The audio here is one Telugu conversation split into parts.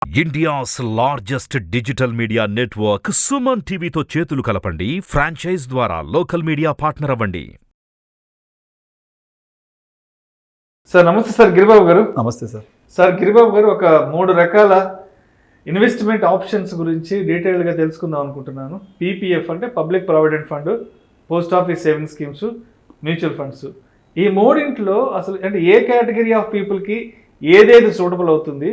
India's largest digital media network Suman టీవీతో చేతులు కలపండి. ఫ్రాంచైజ్ ద్వారా లోకల్ మీడియా పార్ట్నర్ అవ్వండి. సార్ నమస్తే సార్ గిరిబాబు గారు. నమస్తే సార్. సార్ గిరిబాబు గారు, ఒక 3 రకాల ఇన్వెస్ట్మెంట్ ఆప్షన్స్ గురించి డీటెయిల్గా తెలుసుకుందాం అనుకుంటున్నాను. పీపీఎఫ్ అంటే public provident fund, post office saving schemes, mutual funds. ఈ మూడింట్లో అసలు అంటే ఏ కేటగిరీ ఆఫ్ పీపుల్కి ఏదేది సూటబుల్ అవుతుంది,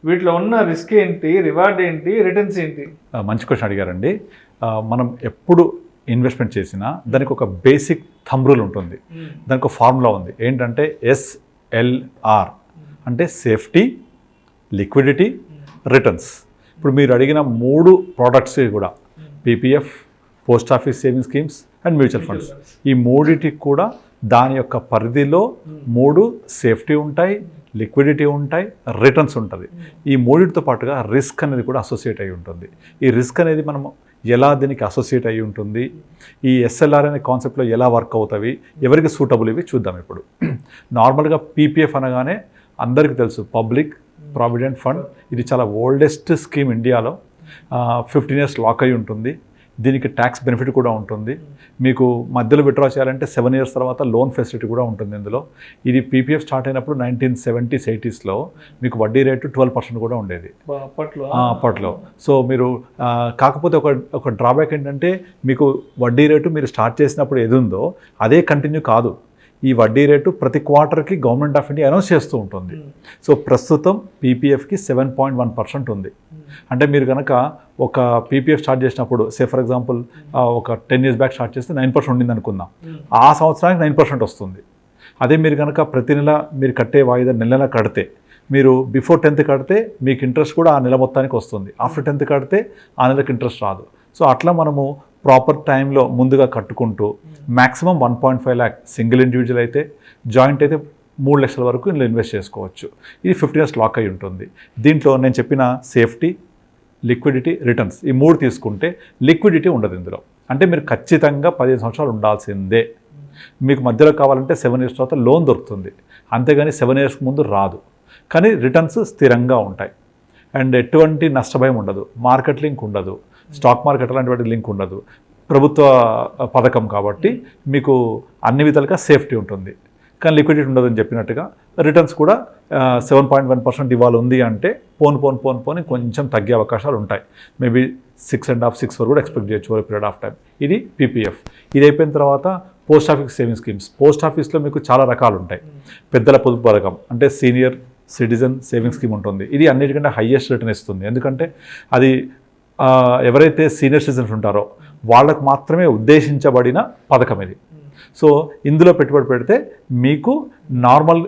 వీటిలో ఉన్న రిస్క్ ఏంటి, రివార్డ్ ఏంటి, రిటర్న్స్ ఏంటి? మంచి క్వశ్చన్ అడిగారండి. మనం ఎప్పుడు ఇన్వెస్ట్మెంట్ చేసినా దానికి ఒక బేసిక్ థంబ్ రూల్ ఉంటుంది, దానికి ఒక ఫార్ములా ఉంది. ఏంటంటే SLR అంటే సేఫ్టీ, లిక్విడిటీ, రిటర్న్స్. ఇప్పుడు మీరు అడిగిన 3 ప్రోడక్ట్స్ కూడా PPF, post office saving schemes and mutual funds, ఈ మూడిటికి కూడా దాని యొక్క పరిధిలో 3 సేఫ్టీ ఉంటాయి, లిక్విడిటీ ఉంటాయి, రిటర్న్స్ ఉంటుంది. ఈ మూడింటితో పాటుగా రిస్క్ అనేది కూడా అసోసియేట్ అయి ఉంటుంది. ఈ రిస్క్ అనేది మనం ఎలా దీనికి అసోసియేట్ అయి ఉంటుంది, ఈ SLR అనే కాన్సెప్ట్లో ఎలా వర్క్ అవుతాయి, ఎవరికి సూటబుల్ ఇవి చూద్దాం. ఇప్పుడు నార్మల్గా పీపీఎఫ్ అనగానే అందరికీ తెలుసు, పబ్లిక్ ప్రావిడెంట్ ఫండ్. ఇది చాలా ఓల్డెస్ట్ స్కీమ్ ఇండియాలో. 15 years లాక్ అయి ఉంటుంది. దీనికి ట్యాక్స్ బెనిఫిట్ కూడా ఉంటుంది. మీకు మధ్యలో విత్డ్రా చేయాలంటే 7 years తర్వాత లోన్ ఫెసిలిటీ కూడా ఉంటుంది ఇందులో. ఇది పీపీఎఫ్ స్టార్ట్ అయినప్పుడు 1970s, 80sలో మీకు వడ్డీ రేటు 12% కూడా ఉండేది అప్పట్లో. సో మీరు కాకపోతే ఒక డ్రాబ్యాక్ ఏంటంటే, మీకు వడ్డీ రేటు మీరు స్టార్ట్ చేసినప్పుడు ఏది ఉందో అదే కంటిన్యూ కాదు. ఈ వడ్డీ రేటు ప్రతి క్వార్టర్కి గవర్నమెంట్ ఆఫ్ ఇండియా అనౌన్స్ చేస్తూ ఉంటుంది. సో ప్రస్తుతం పీపీఎఫ్కి 7.1% ఉంది. అంటే మీరు కనుక ఒక పీపీఎఫ్ స్టార్ట్ చేసినప్పుడు, ఫర్ ఎగ్జాంపుల్ ఒక 10 years బ్యాక్ స్టార్ట్ చేస్తే 9% ఉండింది అనుకుందాం. ఆ సంవత్సరానికి 9% వస్తుంది. అదే మీరు కనుక ప్రతి నెల మీరు కట్టే వాయిదా నెల కడితే, మీరు బిఫోర్ 10th కడితే మీకు ఇంట్రెస్ట్ కూడా ఆ నెల మొత్తానికి వస్తుంది. ఆఫ్టర్ 10th కడితే ఆ నెలకు ఇంట్రెస్ట్ రాదు. సో అట్లా మనము ప్రాపర్ టైంలో ముందుగా కట్టుకుంటూ మ్యాక్సిమం 1.5 lakh సింగిల్ ఇండివిజువల్ అయితే, జాయింట్ అయితే 3 లక్షల వరకు ఇందులో ఇన్వెస్ట్ చేసుకోవచ్చు. ఇది 15 years లాక్ అయి ఉంటుంది. దీంట్లో నేను చెప్పిన సేఫ్టీ, లిక్విడిటీ, రిటర్న్స్ ఈ 3 తీసుకుంటే లిక్విడిటీ ఉండదు ఇందులో. అంటే మీరు ఖచ్చితంగా 15 సంవత్సరాలు ఉండాల్సిందే. మీకు మధ్యలో కావాలంటే 7 years తర్వాత లోన్ దొరుకుతుంది, అంతేగాని 7 years ముందు రాదు. కానీ రిటర్న్స్ స్థిరంగా ఉంటాయి అండ్ ఎటువంటి నష్టభయం ఉండదు, మార్కెట్ లింక్ ఉండదు, స్టాక్ మార్కెట్ అలాంటి వాటి లింక్ ఉండదు. ప్రభుత్వ పథకం కాబట్టి మీకు అన్ని విధాలుగా సేఫ్టీ ఉంటుంది, కానీ లిక్విడిటీ ఉండదని చెప్పినట్టుగా. రిటర్న్స్ కూడా 7.1% ఇవాళ ఉంది అంటే పోను కొంచెం తగ్గే అవకాశాలు ఉంటాయి. మేబీ 6.5, 6 వరకు కూడా ఎక్స్పెక్ట్ చేయొచ్చు ఓవర్ పీరియడ్ ఆఫ్ టైం. ఇది పీపీఎఫ్. ఇది అయిపోయిన తర్వాత post office saving schemes. Post ఆఫీస్లో మీకు చాలా రకాలు ఉంటాయి. పెద్దల పొదుపు పథకం అంటే సీనియర్ సిటిజన్ సేవింగ్ స్కీమ్ ఉంటుంది. ఇది అన్నిటికంటే హైయెస్ట్ రిటర్న్ ఇస్తుంది. ఎందుకంటే అది ఎవరైతే సీనియర్ సిటిజన్స్ ఉంటారో వాళ్ళకు మాత్రమే ఉద్దేశించబడిన పథకం ఇది. సో ఇందులో పెట్టుబడి పెడితే మీకు నార్మల్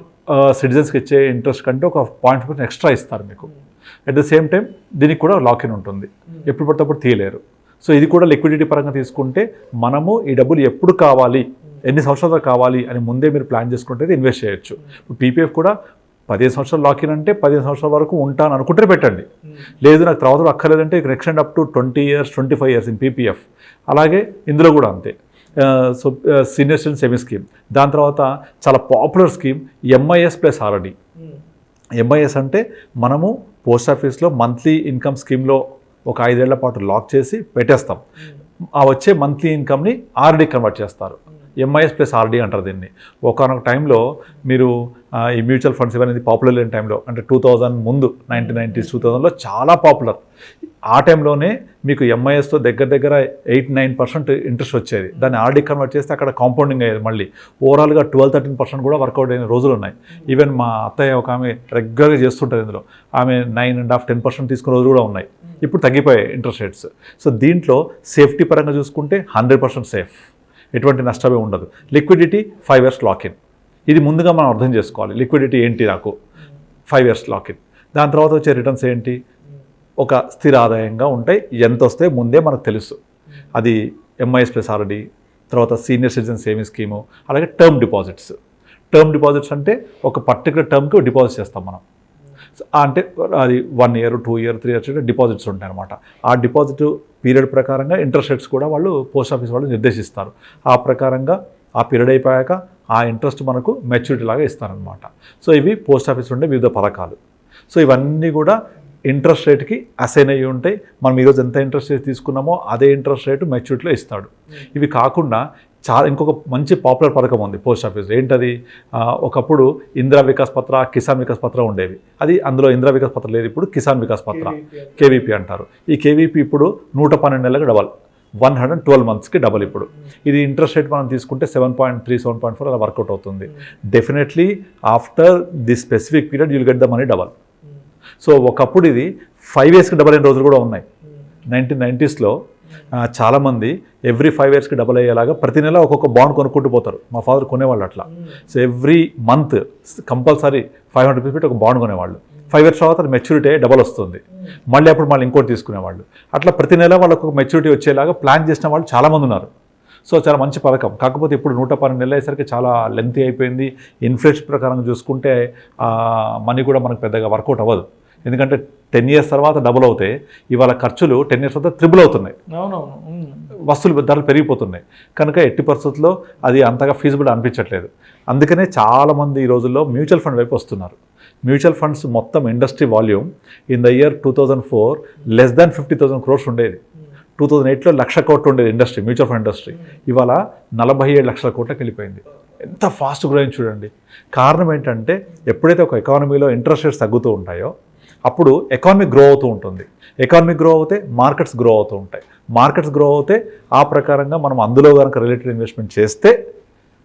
సిటిజన్స్కి ఇచ్చే ఇంట్రెస్ట్ కంటే ఒక 0.5% ఎక్స్ట్రా ఇస్తారు మీకు. అట్ ద సేమ్ టైం దీనికి కూడా లాక్-ఇన్ ఉంటుంది, ఎప్పుడు పడితే అప్పుడు తీయలేరు. సో ఇది కూడా లిక్విడిటీ పరంగా తీసుకుంటే మనము ఈ డబ్బులు ఎప్పుడు కావాలి, ఎన్ని సంవత్సరాలు కావాలి అని ముందే మీరు ప్లాన్ చేసుకుంటే ఇన్వెస్ట్ చేయొచ్చు. పీపీఎఫ్ కూడా 15 సంవత్సరాలు లాక్-ఇన్ అంటే 15 సంవత్సరాల వరకు ఉంటాను అనుకుంటే పెట్టండి. లేదు నాకు తర్వాత అక్కర్లేదంటే extend up to 20 years, 25 years in PPF. అలాగే ఇందులో కూడా అంతే. So senior citizen saving scheme. దాని తర్వాత చాలా popular scheme MIS plus RD. MIS అంటే మనము పోస్ట్ ఆఫీస్లో మంత్లీ ఇన్కమ్ స్కీమ్లో ఒక 5 ఏళ్ల పాటు లాక్ చేసి పెట్టేస్తాం. ఆ వచ్చే మంత్లీ ఇన్కమ్ని RD కన్వర్ట్ చేస్తారు. MIS ప్లస్ RD అంటారు దీన్ని. ఒకనొక టైంలో మీరు ఈ మ్యూచువల్ ఫండ్స్ ఇవన్నీ పాపులర్ అయిన టైంలో, అంటే 2000 ముందు 1990s, 2000లో చాలా పాపులర్. ఆ టైంలోనే మీకు MISతో దగ్గర 8-9% ఇంట్రెస్ట్ వచ్చేది. దాన్ని RD కన్వర్ట్ చేస్తే అక్కడ కాంపౌండింగ్ అయ్యేది. మళ్ళీ ఓవరాల్గా 12-13% కూడా వర్కౌట్ అయిన రోజులు ఉన్నాయి. ఈవెన్ మా అత్తయ్య ఒక ఆమె రెగ్యులర్గా చేస్తుంటుంది ఇందులో. ఆమె 9.5-10% తీసుకున్న రోజులు కూడా ఉన్నాయి. ఇప్పుడు తగ్గిపోయాయి ఇంట్రెస్ట్ రేట్స్. సో దీంట్లో సేఫ్టీ పరంగా చూసుకుంటే 100% సేఫ్, ఎటువంటి నష్టమే ఉండదు. Liquidity 5 years lock-in. ఇది ముందుగా మనం అర్థం చేసుకోవాలి. లిక్విడిటీ ఏంటి, నాకు 5 years లాక్-ఇన్. దాని తర్వాత వచ్చే రిటర్న్స్ ఏంటి, ఒక స్థిర ఆదాయంగా ఉంటాయి. ఎంత వస్తే ముందే మనకు తెలుసు. అది MIS ప్లస్ RD, తర్వాత సీనియర్ సిటిజన్ సేవింగ్ స్కీము, అలాగే టర్మ్ డిపాజిట్స్. టర్మ్ డిపాజిట్స్ అంటే ఒక పర్టికులర్ టర్మ్కి డిపాజిట్ చేస్తాం మనం. అంటే అది 1 year, 2 year, 3 years డిపాజిట్స్ ఉంటాయి అన్నమాట. ఆ డిపాజిట్ పీరియడ్ ప్రకారంగా ఇంట్రెస్ట్ రేట్స్ కూడా వాళ్ళు పోస్ట్ ఆఫీస్ వాళ్ళు నిర్దేశిస్తారు. ఆ ప్రకారంగా ఆ పీరియడ్ అయిపోయాక ఆ ఇంట్రెస్ట్ మనకు మెచ్యూరిటీ లాగా ఇస్తారనమాట. సో ఇవి పోస్ట్ ఆఫీస్ ఉండే వివిధ పథకాలు. సో ఇవన్నీ కూడా ఇంట్రెస్ట్ రేట్కి అసైన్ అయ్యి ఉంటాయి. మనం ఈరోజు ఎంత ఇంట్రెస్ట్ రేట్ తీసుకున్నామో అదే ఇంట్రెస్ట్ రేటు మెచ్యూరిటీలో ఇస్తాడు. ఇవి కాకుండా ఇంకొక మంచి పాపులర్ పథకం ఉంది పోస్ట్ ఆఫీస్. ఏంటది? ఒకప్పుడు ఇందిరా వికాస్ పత్ర, కిసాన్ వికాస్ పత్ర ఉండేవి. అందులో ఇందిరా వికాస్ పత్ర లేదు, ఇప్పుడు కిసాన్ వికాస్ పత్ర, కేవీపీ అంటారు. ఈ కేవీపీ ఇప్పుడు 112 నెలలకు డబల్, 112 మంత్స్కి డబల్. ఇప్పుడు ఇది ఇంట్రెస్ట్ రేట్ మనం తీసుకుంటే 7.3, 7.4 అలా వర్కౌట్ అవుతుంది. Definitely after the specific period you'll get the money double. So ఒకప్పుడు ఇది 5 yearsకి డబల్ అయిన రోజులు కూడా ఉన్నాయి. 1990sలో చాలామంది ఎవ్రీ 5 yearsకి డబల్ అయ్యేలాగా ప్రతి నెల ఒక్కొక్క బాండ్ కొనుక్కుంటూ పోతారు. మా ఫాదర్ కొనేవాళ్ళు అట్లా. So every month compulsory 500 rupees పెట్టి ఒక బాండ్ కొనేవాళ్ళు. 5 years తర్వాత మెచ్యూరిటీ డబల్ వస్తుంది. మళ్ళీ ఇంకోటి తీసుకునేవాళ్ళు. అట్లా ప్రతి నెల వాళ్ళకు ఒక మెచ్యూరిటీ వచ్చేలాగా ప్లాన్ చేసిన వాళ్ళు చాలామంది ఉన్నారు. సో చాలా మంచి పథకం. కాకపోతే ఇప్పుడు 112 నెలలు అయ్యేసరికి చాలా లెంతీ అయిపోయింది. ఇన్ఫ్లేషన్ ప్రకారం చూసుకుంటే మనీ కూడా మనకు పెద్దగా వర్కౌట్ అవ్వదు. ఎందుకంటే 10 years తర్వాత డబుల్ అవుతాయి. ఇవాళ ఖర్చులు 10 years తర్వాత ట్రిపుల్ అవుతున్నాయి. వస్తువులు ధరలు పెరిగిపోతున్నాయి. కనుక ఎట్టి పరిస్థితుల్లో అది అంతగా ఫీజిబుల్ అనిపించట్లేదు. అందుకనే చాలామంది ఈ రోజుల్లో మ్యూచువల్ ఫండ్ వైపు వస్తున్నారు. మ్యూచువల్ ఫండ్స్ మొత్తం industry volume in the year 2004 less than 50,000 crores ఉండేది. 2008లో 1,00,000 కోట్లు ఉండేది ఇండస్ట్రీ, మ్యూచువల్ ఫండ్ ఇండస్ట్రీ. ఇవాళ 47 లక్షల కోట్లకు వెళ్ళిపోయింది. ఎంత ఫాస్ట్ గ్రోయింగ్ చూడండి. కారణం ఏంటంటే ఎప్పుడైతే ఒక ఎకానమీలో ఇంట్రెస్ట్ రేట్స్ తగ్గుతూ ఉంటాయో అప్పుడు ఎకానమీ గ్రో అవుతూ ఉంటుంది. ఎకానమీ గ్రో అవుతే మార్కెట్స్ గ్రో అవుతూ ఉంటాయి. మార్కెట్స్ గ్రో అవుతే ఆ ప్రకారంగా మనం అందులో కనుక రిలేటెడ్ ఇన్వెస్ట్మెంట్ చేస్తే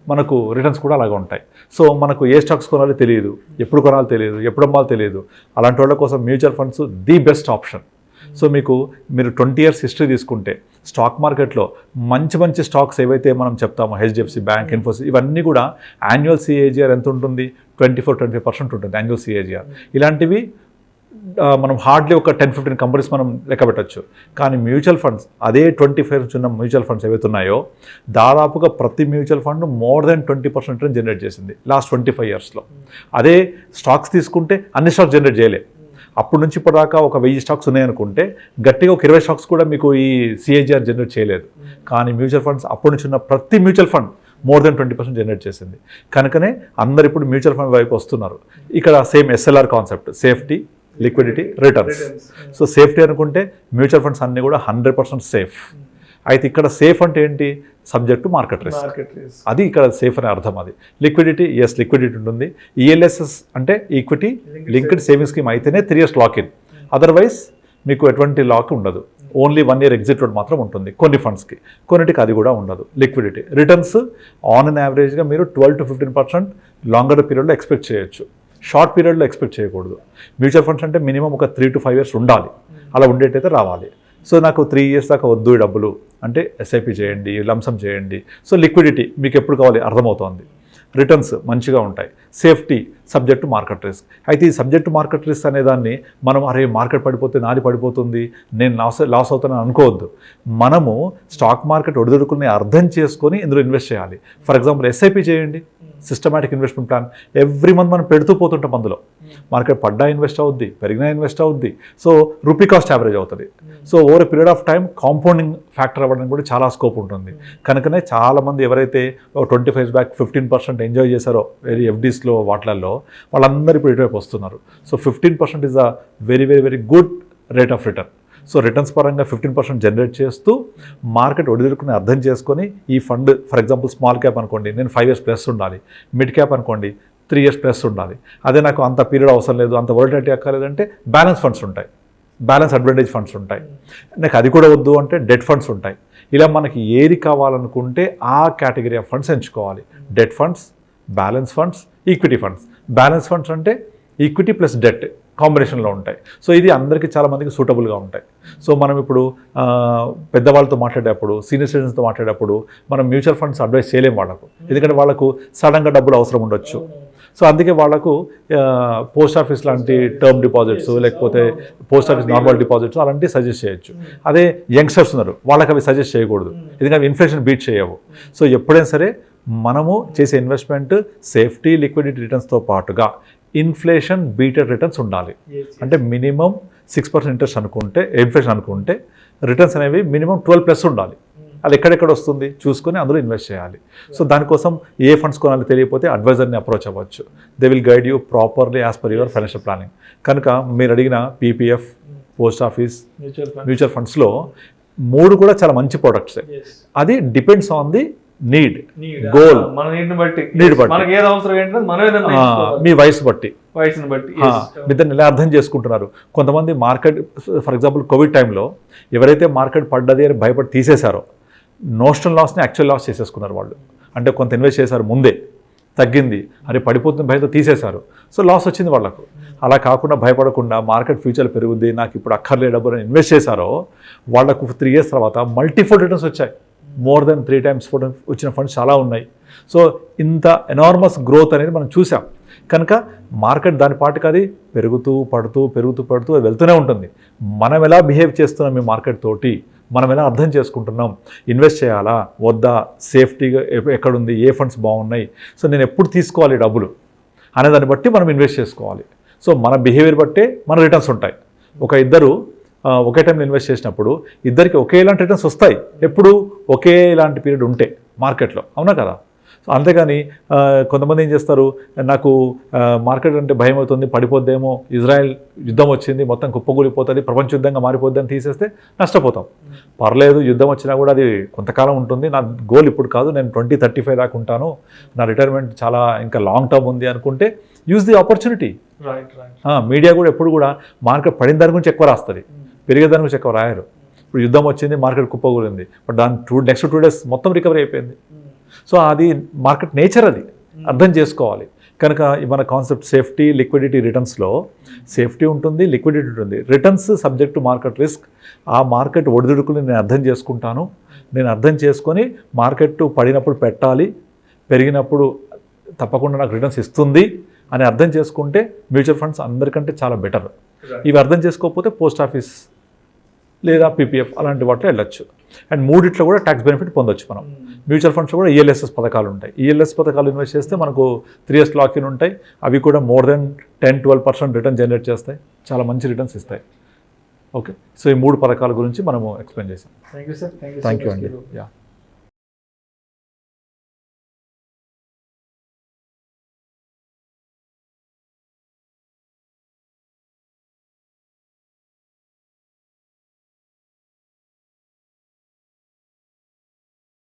మనకు రిటర్న్స్ కూడా అలాగే ఉంటాయి. సో మనకు ఏ స్టాక్స్ కొనాలో తెలియదు, ఎప్పుడు కొనాలో తెలియదు, ఎప్పుడు అమ్మాలో తెలియదు. అలాంటి వాళ్ళ కోసం mutual funds the best option. So మీరు 20 years హిస్టరీ తీసుకుంటే స్టాక్ మార్కెట్లో మంచి మంచి స్టాక్స్ ఏవైతే మనం చెప్తామో హెచ్డిఎఫ్సి బ్యాంక్, ఇన్ఫోసిస్, ఇవన్నీ కూడా యాన్యువల్ సిఏజిఆర్ ఎంత ఉంటుంది? 24-25% ఉంటుంది యాన్యువల్ సిఏజిఆర్. ఇలాంటివి మనం హార్డ్లీ ఒక 10-15 కంపెనీస్ మనం లెక్క పెట్టచ్చు. కానీ మ్యూచువల్ ఫండ్స్ అదే 25 ఉన్న మ్యూచువల్ ఫండ్స్ ఏవైతే ఉన్నాయో దాదాపుగా ప్రతి mutual fund more than 20% generate చేసింది లాస్ట్ 25 yearsలో. అదే స్టాక్స్ తీసుకుంటే అన్ని స్టాక్స్ జనరేట్ చేయలే. అప్పటి నుంచి ఇప్పటిదాకా ఒక 1000 స్టాక్స్ ఉన్నాయనుకుంటే గట్టిగా ఒక 20 స్టాక్స్ కూడా మీకు ఈ సిఏజిఆర్ జనరేట్ చేయలేదు. కానీ మ్యూచువల్ ఫండ్స్ అప్పటి నుంచి ఉన్న ప్రతి mutual fund more than 20% generate చేసింది. కనుకనే అందరు ఇప్పుడు మ్యూచువల్ ఫండ్ వైపు వస్తున్నారు. ఇక్కడ same SLR concept, safety, liquidity, returns. So safety అనుకుంటే మ్యూచువల్ ఫండ్స్ అన్నీ కూడా 100% సేఫ్. అయితే ఇక్కడ సేఫ్ అంటే ఏంటి? Subject to market risk. అది ఇక్కడ సేఫ్ అనే అర్థం. అది లిక్విడిటీ, లిక్విడిటీ ఉంటుంది. ఈఎల్ఎస్ఎస్ అంటే ఈక్విటీ లింక్డ్ సేవింగ్ స్కీమ్ అయితేనే 3 years లాక్-ఇన్. అదర్వైజ్ మీకు ఎటువంటి లాక్ ఉండదు. ఓన్లీ 1 year ఎగ్జిట్ రోడ్ మాత్రం ఉంటుంది కొన్ని ఫండ్స్కి, కొన్నిటికి అది కూడా ఉండదు. లిక్విడిటీ, రిటర్న్స్ ఆన్ అన్ యావరేజ్గా మీరు 12-15% లాంగర్ పీరియడ్లో ఎక్స్పెక్ట్ చేయొచ్చు. షార్ట్ పీరియడ్లో ఎక్స్పెక్ట్ చేయకూడదు. మ్యూచువల్ ఫండ్స్ అంటే మినిమం ఒక 3 to 5 years ఉండాలి. అలా ఉండేటైతే రావాలి. సో నాకు 3 years దాకా వద్దు ఈ డబ్బులు అంటే ఎస్ఐపి చేయండి, లంసమ్ చేయండి. సో లిక్విడిటీ మీకు ఎప్పుడు కావాలి అర్థమవుతోంది. రిటర్న్స్ మంచిగా ఉంటాయి. Safety subject to market risk. అయితే ఈ సబ్జెక్ట్ టు మార్కెట్ రిస్క్ అనేదాన్ని మనం మార్కెట్ పడిపోతే నాది పడిపోతుంది, నేను లాస్ అవుతానని అనుకోవద్దు. మనము స్టాక్ మార్కెట్ ఒడిదుడుకుని అర్థం చేసుకొని ఇందులో ఇన్వెస్ట్ చేయాలి. ఫర్ ఎగ్జాంపుల్ ఎస్ఐపి చేయండి, systematic investment plan. Every month మనం పెడుతూ పోతుంటాం. అందులో మార్కెట్ పడ్డా ఇన్వెస్ట్ అవుద్ది, పెరిగినా ఇన్వెస్ట్ అవుద్ది. సో రూపీ కాస్ట్ యావరేజ్ అవుతుంది. So over a period of time compounding factor అవ్వడానికి కూడా చాలా స్కోప్ ఉంటుంది. కనుకనే చాలామంది ఎవరైతే 25 years బ్యాక్ 15% ఎంజాయ్ చేశారో ఎఫ్డీస్లో వాటిలలో వాళ్ళందరూ ఇప్పుడు ఇటువైపు వస్తున్నారు. So 15% is a very very very good rate of return. So returns పరంగా 15% జనరేట్ చేస్తూ మార్కెట్ ఒడిదుడుకుని అర్థం చేసుకొని ఈ fund, for example small cap అనుకోండి, నేను 5 years ప్లస్ ఉండాలి. మిడ్ క్యాప్ అనుకోండి 3 years ప్లస్ ఉండాలి. అదే నాకు అంత పీరియడ్ అవసరం లేదు, అంత వోలటిలిటీ అక్కర్లేదంటే బ్యాలెన్స్ ఫండ్స్ ఉంటాయి, బ్యాలెన్స్ అడ్వాంటేజ్ ఫండ్స్ ఉంటాయి. నాకు అది కూడా వద్దు అంటే డెట్ ఫండ్స్ ఉంటాయి. ఇలా మనకి ఏది కావాలనుకుంటే ఆ కేటగిరీ ఆఫ్ ఫండ్స్ ఎంచుకోవాలి. Debt funds, balance funds, equity funds. Balance funds అంటే ఈక్విటీ ప్లస్ డెట్ కాంబినేషన్లో ఉంటాయి. సో ఇది అందరికీ చాలామందికి సూటబుల్గా ఉంటాయి. సో మనం ఇప్పుడు పెద్దవాళ్ళతో మాట్లాడేటప్పుడు, సీనియర్ సిటిజన్స్తో మాట్లాడేటప్పుడు మనం మ్యూచువల్ ఫండ్స్ అడ్వైస్ చేయలేము వాళ్ళకు, ఎందుకంటే వాళ్ళకు సడన్గా డబ్బులు అవసరం ఉండొచ్చు. సో అందుకే వాళ్ళకు పోస్ట్ ఆఫీస్ లాంటి టర్మ్ డిపాజిట్స్, లేకపోతే పోస్ట్ ఆఫీస్ నార్మల్ డిపాజిట్స్ అలాంటివి సజెస్ట్ చేయొచ్చు. అదే యంగ్స్టర్స్ ఉన్నారు, వాళ్ళకి అవి సజెస్ట్ చేయకూడదు, ఎందుకంటే అవి ఇన్ఫ్లేషన్ బీట్ చేయవు. సో ఎప్పుడైనా సరే మనము చేసే ఇన్వెస్ట్మెంట్ సేఫ్టీ, లిక్విడిటీ, రిటర్న్స్తో పాటుగా ఇన్ఫ్లేషన్ బీటెడ్ రిటర్న్స్ ఉండాలి. అంటే మినిమం 6% ఇంట్రెస్ట్ అనుకుంటే, ఇన్ఫ్లేషన్ అనుకుంటే రిటర్న్స్ అనేవి మినిమం 12+ ఉండాలి. అది ఎక్కడెక్కడ వస్తుంది చూసుకొని అందులో ఇన్వెస్ట్ చేయాలి. సో దానికోసం ఏ ఫండ్స్ కొనాలి తెలియకపోతే అడ్వైజర్ని అప్రోచ్ అవ్వచ్చు. They will guide you properly as per your financial planning. కనుక మీరు అడిగిన పీపీఎఫ్, పోస్ట్ ఆఫీస్, మ్యూచువల్ ఫండ్స్లో 3 కూడా చాలా మంచి ప్రోడక్ట్స్. అది depends on the need, goal, మనకి ఏది అవసరం ఏంటో మీ వయసు బట్టి బట్టి మీరు ఇలా అర్థం చేసుకుంటున్నారు. కొంతమంది మార్కెట్, ఫర్ ఎగ్జాంపుల్ కోవిడ్ టైంలో ఎవరైతే మార్కెట్ పడ్డది అని భయపడి తీసేశారో నోషనల్ లాస్ని యాక్చువల్ లాస్ చేసేసుకున్నారు వాళ్ళు. అంటే కొంత ఇన్వెస్ట్ చేశారు, ముందే తగ్గింది, అరే పడిపోతుంది భయంతో తీసేశారు, సో లాస్ వచ్చింది వాళ్ళకు. అలా కాకుండా భయపడకుండా మార్కెట్ ఫ్యూచర్ పెరుగుద్ది, నాకు ఇప్పుడు అక్కర్లే డబ్బు అని ఇన్వెస్ట్ చేశారో వాళ్ళకు 3 years తర్వాత మల్టీఫోల్డ్ రిటర్న్స్ వచ్చాయి. మోర్ దెన్ 3 times వచ్చిన ఫండ్స్ చాలా ఉన్నాయి. సో ఇంత ఎనార్మస్ గ్రోత్ అనేది మనం చూసాం. కనుక మార్కెట్ దాని పాటుకు అది పెరుగుతూ పడుతూ అది వెళ్తూనే ఉంటుంది. మనం ఎలా బిహేవ్ చేస్తున్నాం ఈ మార్కెట్ తోటి, మనం ఎలా అర్థం చేసుకుంటున్నాం, ఇన్వెస్ట్ చేయాలా వద్దా, సేఫ్టీగా ఎక్కడుంది, ఏ ఫండ్స్ బాగున్నాయి, సో నేను ఎప్పుడు తీసుకోవాలి డబ్బులు అనే దాన్ని బట్టి మనం ఇన్వెస్ట్ చేసుకోవాలి. సో మన బిహేవియర్ బట్టే మన రిటర్న్స్ ఉంటాయి. ఇద్దరు ఒకే టైంలో ఇన్వెస్ట్ చేసినప్పుడు ఇద్దరికి ఒకేలాంటి రిటర్న్స్ వస్తాయి, ఎప్పుడు ఒకేలాంటి పీరియడ్ ఉంటే మార్కెట్లో, అవునా కదా. సో అంతేగాని కొంతమంది ఏం చేస్తారు, నాకు మార్కెట్ అంటే భయం అవుతుంది, పడిపోద్దేమో, ఇజ్రాయెల్ యుద్ధం వచ్చింది మొత్తం కుప్పకూలిపోతుంది, ప్రపంచ యుద్ధంగా మారిపోద్ది అని తీసేస్తే నష్టపోతాం. పర్లేదు, యుద్ధం వచ్చినా కూడా అది కొంతకాలం ఉంటుంది, నా గోల్ ఇప్పుడు కాదు, నేను 2035 దాకా ఉంటాను, నా రిటైర్మెంట్ చాలా ఇంకా లాంగ్ టర్మ్ ఉంది అనుకుంటే యూజ్ ది ఆపర్చునిటీ. మీడియా కూడా ఎప్పుడు కూడా మార్కెట్ పడిన దాని గురించి ఎక్కువ రాస్తుంది, పెరిగే దాని గురించి ఎక్కువ రాయరు. ఇప్పుడు యుద్ధం వచ్చింది, మార్కెట్ కుప్పకూలింది, బట్ దాని నెక్స్ట్ 2 days మొత్తం రికవరీ అయిపోయింది. సో అది మార్కెట్ నేచర్, అది అర్థం చేసుకోవాలి. కనుక మన కాన్సెప్ట్ సేఫ్టీ, లిక్విడిటీ, రిటర్న్స్లో సేఫ్టీ ఉంటుంది, లిక్విడిటీ ఉంటుంది. Returns subject to market risk. ఆ మార్కెట్ ఒడిదుడుకుని నేను అర్థం చేసుకుంటాను, నేను అర్థం చేసుకొని మార్కెట్ పడినప్పుడు పెట్టాలి, పెరిగినప్పుడు తప్పకుండా నాకు రిటర్న్స్ ఇస్తుంది అని అర్థం చేసుకుంటే మ్యూచువల్ ఫండ్స్ అందరికంటే చాలా బెటర్. ఇవి అర్థం చేసుకోకపోతే పోస్ట్ ఆఫీస్ లేదా పీపీఎఫ్ అలాంటి వాటిలో వెళ్ళొచ్చు. అండ్ 3 కూడా ట్యాక్స్ బెనిఫిట్ పొందొచ్చు మనం. మ్యూచువల్ ఫండ్స్లో కూడా ఈఎల్ఎస్ఎస్ పథకాలు ఉంటాయి. ఈఎల్ఎస్ పథకాలు ఇన్వెస్ట్ చేస్తే మనకు 3 years లాక్-ఇన్ ఉంటాయి. అవి కూడా మోర్ దెన్ 10-12% రిటర్న్ జనరేట్ చేస్తాయి, చాలా మంచి రిటర్న్స్ ఇస్తాయి. ఓకే, సో ఈ 3 పథకాల గురించి మనము ఎక్స్ప్లెయిన్ చేసాం. Thank you sir. Thank you అండి. యా.